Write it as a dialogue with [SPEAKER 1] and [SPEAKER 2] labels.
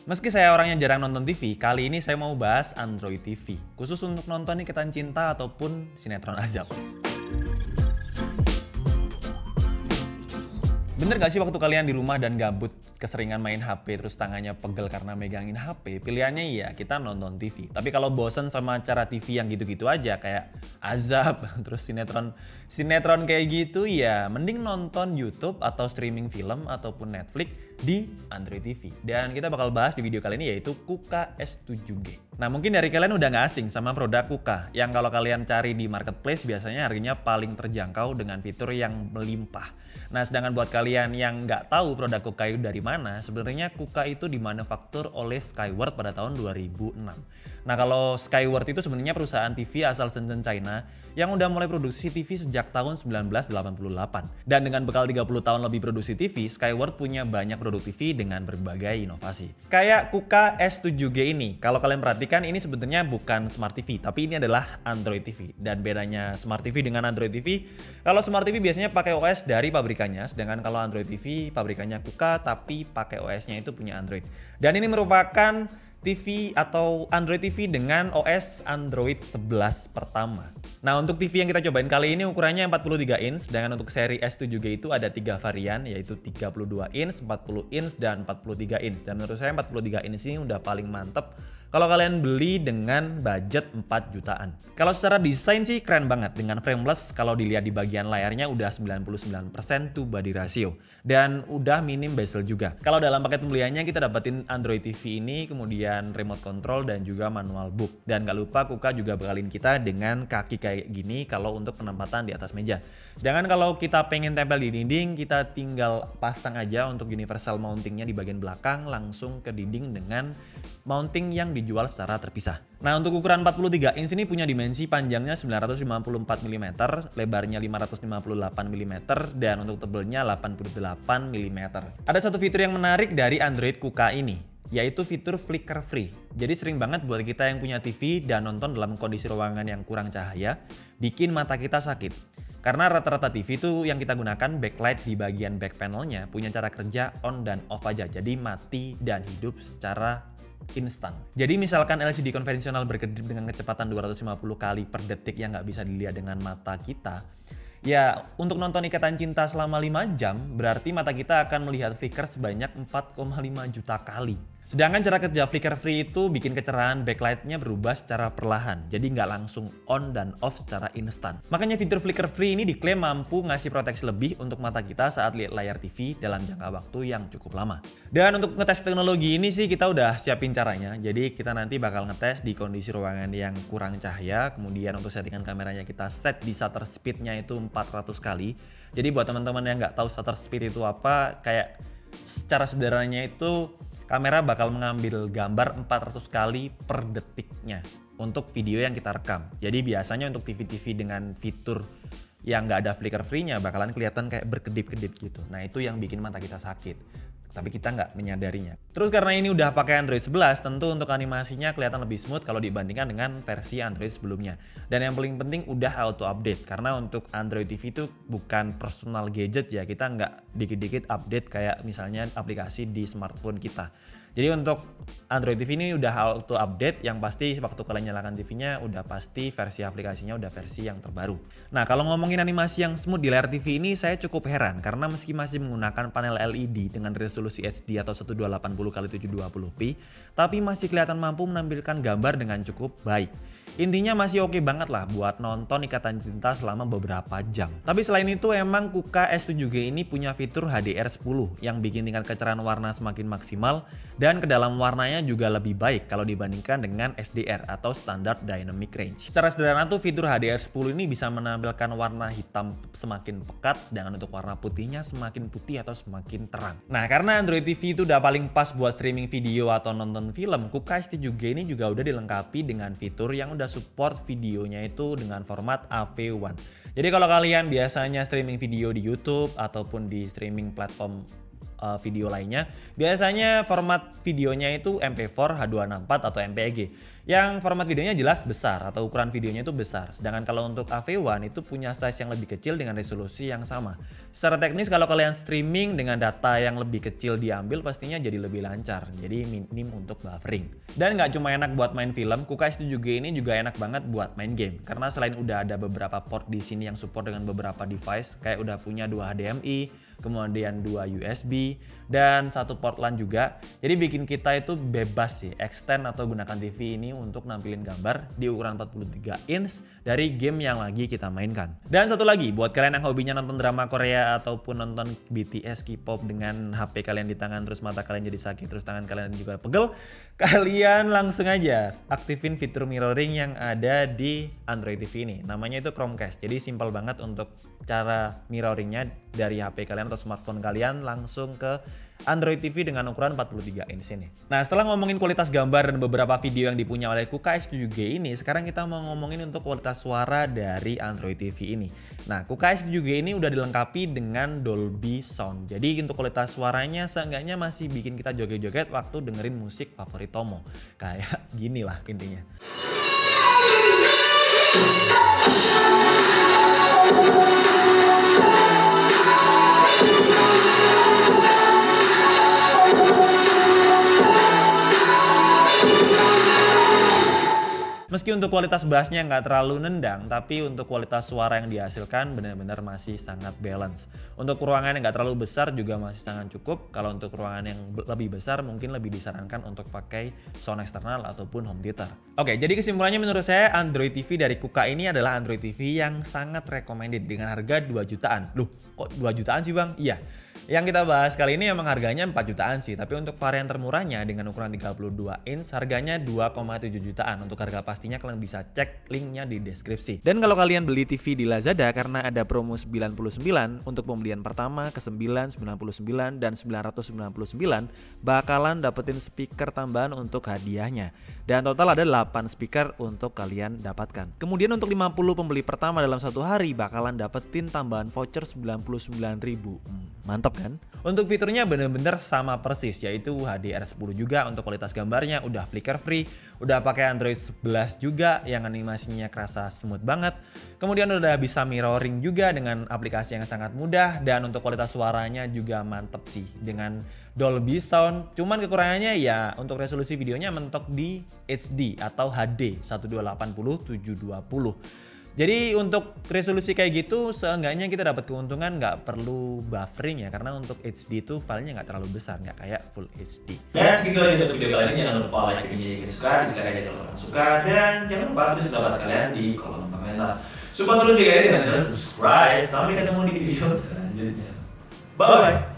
[SPEAKER 1] Meski saya orang yang jarang nonton TV, kali ini saya mau bahas Android TV, khusus untuk nonton Ikatan Cinta ataupun sinetron Azab. Bener gak sih waktu kalian di rumah dan gabut, keseringan main HP terus tangannya pegel karena megangin HP, pilihannya iya kita nonton TV. Tapi kalau bosen sama cara TV yang gitu-gitu aja kayak Azab, terus sinetron kayak gitu ya mending nonton YouTube atau streaming film ataupun Netflix di Android TV. Dan kita bakal bahas di video kali ini yaitu Kuka S7G. Nah mungkin dari kalian udah gak asing sama produk Kuka yang kalau kalian cari di marketplace biasanya harganya paling terjangkau dengan fitur yang melimpah. Nah sedangkan buat kalian yang nggak tahu produk Kuka itu dari mana, sebenarnya Kuka itu dimanufaktur oleh Skyward pada tahun 2006. Nah kalau Skyward itu sebenarnya perusahaan TV asal Shenzhen China yang udah mulai produksi TV sejak tahun 1988. Dan dengan bekal 30 tahun lebih produksi TV, Skyward punya banyak produk TV dengan berbagai inovasi. Kayak Kuka S7G ini, kalau kalian perhatikan ini sebenarnya bukan Smart TV, tapi ini adalah Android TV. Dan bedanya Smart TV dengan Android TV, kalau Smart TV biasanya pakai OS dari pabrikannya, sedangkan kalau Android TV pabrikannya Kuka tapi pakai OS-nya itu punya Android. Dan ini merupakan TV atau Android TV dengan OS Android 11 pertama. Nah untuk TV yang kita cobain kali ini ukurannya 43 inch, sedangkan untuk seri S7G itu ada 3 varian yaitu 32 inch, 40 inch, dan 43 inch. Dan menurut saya 43 inch ini udah paling mantep kalau kalian beli dengan budget 4 jutaan. Kalau secara desain sih keren banget dengan frameless, kalau dilihat di bagian layarnya udah 99% to body ratio dan udah minim bezel juga. Kalau dalam paket pembeliannya kita dapetin Android TV ini, kemudian remote control dan juga manual book. Dan gak lupa Kuka juga bekalin kita dengan kaki kayak gini kalau untuk penempatan di atas meja. Sedangkan kalau kita pengen tempel di dinding, kita tinggal pasang aja untuk universal mountingnya di bagian belakang langsung ke dinding dengan mounting yang dijual secara terpisah. Nah untuk ukuran 43 inch ini punya dimensi panjangnya 954 mm, lebarnya 558 mm, dan untuk tebelnya 88 mm. Ada satu fitur yang menarik dari Android Kuka ini, yaitu fitur flicker free. Jadi sering banget buat kita yang punya TV dan nonton dalam kondisi ruangan yang kurang cahaya, bikin mata kita sakit. Karena rata-rata TV itu yang kita gunakan backlight di bagian back panelnya punya cara kerja on dan off aja, jadi mati dan hidup secara instan. Jadi misalkan LCD konvensional berkedip dengan kecepatan 250 kali per detik yang nggak bisa dilihat dengan mata kita, ya untuk nonton Ikatan Cinta selama 5 jam berarti mata kita akan melihat flicker sebanyak 4,5 juta kali. Sedangkan cara kerja flicker free itu bikin kecerahan backlightnya berubah secara perlahan, jadi nggak langsung on dan off secara instan. Makanya fitur flicker free ini diklaim mampu ngasih proteksi lebih untuk mata kita saat lihat layar TV dalam jangka waktu yang cukup lama. Dan untuk ngetes teknologi ini sih kita udah siapin caranya, jadi kita nanti bakal ngetes di kondisi ruangan yang kurang cahaya, kemudian untuk settingan kameranya kita set di shutter speednya itu 400 kali. Jadi buat teman-teman yang nggak tahu shutter speed itu apa, kayak secara sederhananya itu kamera bakal mengambil gambar 400 kali per detiknya untuk video yang kita rekam. Jadi biasanya untuk TV-TV dengan fitur yang nggak ada flicker free-nya bakalan kelihatan kayak berkedip-kedip gitu. Nah itu yang bikin mata kita sakit. Tapi kita nggak menyadarinya. Terus karena ini udah pakai Android 11, tentu untuk animasinya kelihatan lebih smooth kalau dibandingkan dengan versi Android sebelumnya. Dan yang paling penting udah auto update, karena untuk Android TV itu bukan personal gadget ya, kita nggak dikit-dikit update kayak misalnya aplikasi di smartphone kita. Jadi untuk Android TV ini udah auto update, yang pasti waktu kalian nyalakan TV-nya udah pasti versi aplikasinya udah versi yang terbaru. Nah kalau ngomongin animasi yang smooth di layar TV ini saya cukup heran, karena meski masih menggunakan panel LED dengan resolusi HD atau 1280x720p, tapi masih kelihatan mampu menampilkan gambar dengan cukup baik. Intinya masih oke banget lah buat nonton Ikatan Cinta selama beberapa jam. Tapi selain itu emang Kuka S7G ini punya fitur HDR10 yang bikin tingkat kecerahan warna semakin maksimal dan kedalaman warnanya juga lebih baik kalau dibandingkan dengan SDR atau Standard Dynamic Range. Secara sederhana tuh fitur HDR10 ini bisa menampilkan warna hitam semakin pekat, sedangkan untuk warna putihnya semakin putih atau semakin terang. Nah karena Android TV itu udah paling pas buat streaming video atau nonton film, Kuka S7G ini juga udah dilengkapi dengan fitur yang udah support videonya itu dengan format AV1. Jadi kalau kalian biasanya streaming video di YouTube ataupun di streaming platform video lainnya, biasanya format videonya itu MP4, H264 atau MPEG. Yang format videonya jelas besar atau ukuran videonya itu besar. Sedangkan kalau untuk AV1 itu punya size yang lebih kecil dengan resolusi yang sama. Secara teknis kalau kalian streaming dengan data yang lebih kecil diambil pastinya jadi lebih lancar. Jadi minim untuk buffering. Dan nggak cuma enak buat main film, KUKA S7G ini juga enak banget buat main game. Karena selain udah ada beberapa port di sini yang support dengan beberapa device, kayak udah punya 2 HDMI, kemudian 2 USB, dan 1 port LAN juga. Jadi bikin kita itu bebas sih extend atau gunakan TV ini untuk nampilin gambar di ukuran 43 inch dari game yang lagi kita mainkan. Dan satu lagi, buat kalian yang hobinya nonton drama Korea ataupun nonton BTS, K-pop dengan HP kalian di tangan terus mata kalian jadi sakit terus tangan kalian juga pegel, kalian langsung aja aktifin fitur mirroring yang ada di Android TV ini. Namanya itu Chromecast. Jadi simpel banget untuk cara mirroringnya dari HP kalian atau smartphone kalian langsung ke Android TV dengan ukuran 43 inch ini. Nah, setelah ngomongin kualitas gambar dan beberapa video yang dipunya oleh KUKA S7G ini, sekarang kita mau ngomongin untuk kualitas suara dari Android TV ini. Nah, KUKA S7G ini udah dilengkapi dengan Dolby Sound. Jadi untuk kualitas suaranya seenggaknya masih bikin kita joget-joget waktu dengerin musik favorit Tomo. Kayak gini lah intinya. Meski untuk kualitas bassnya nggak terlalu nendang, tapi untuk kualitas suara yang dihasilkan benar-benar masih sangat balance. Untuk ruangan yang nggak terlalu besar juga masih sangat cukup. Kalau untuk ruangan yang lebih besar mungkin lebih disarankan untuk pakai sound eksternal ataupun home theater. Oke, jadi kesimpulannya menurut saya Android TV dari KUKA ini adalah Android TV yang sangat recommended dengan harga 2 jutaan. Loh, kok 2 jutaan sih bang? Iya. Yang kita bahas kali ini memang harganya 4 jutaan sih, tapi untuk varian termurahnya dengan ukuran 32 inch harganya 2,7 jutaan. Untuk harga pastinya kalian bisa cek linknya di deskripsi. Dan kalau kalian beli TV di Lazada karena ada promo 99 untuk pembelian pertama ke 999 dan 999 bakalan dapetin speaker tambahan untuk hadiahnya. Dan total ada 8 speaker untuk kalian dapatkan. Kemudian untuk 50 pembeli pertama dalam satu hari bakalan dapetin tambahan voucher 99.000. Mantap kan? Untuk fiturnya bener-bener sama persis, yaitu HDR10 juga untuk kualitas gambarnya, udah flicker free, udah pakai Android 11 juga yang animasinya kerasa smooth banget. Kemudian udah bisa mirroring juga dengan aplikasi yang sangat mudah, dan untuk kualitas suaranya juga mantep sih dengan Dolby Sound. Cuman kekurangannya ya untuk resolusi videonya mentok di HD atau HD 1280x720. Jadi untuk resolusi kayak gitu seenggaknya kita dapat keuntungan nggak perlu buffering ya, karena untuk HD itu filenya nggak terlalu besar, nggak kayak Full HD. Dan segitu aja untuk video kali ini, jangan lupa like videonya jika suka, dislike aja kalau kalian suka, dan jangan lupa tulis pendapat kalian di kolom komentar. Support terus video ini dan subscribe. Sampai ketemu di video selanjutnya. Bye bye.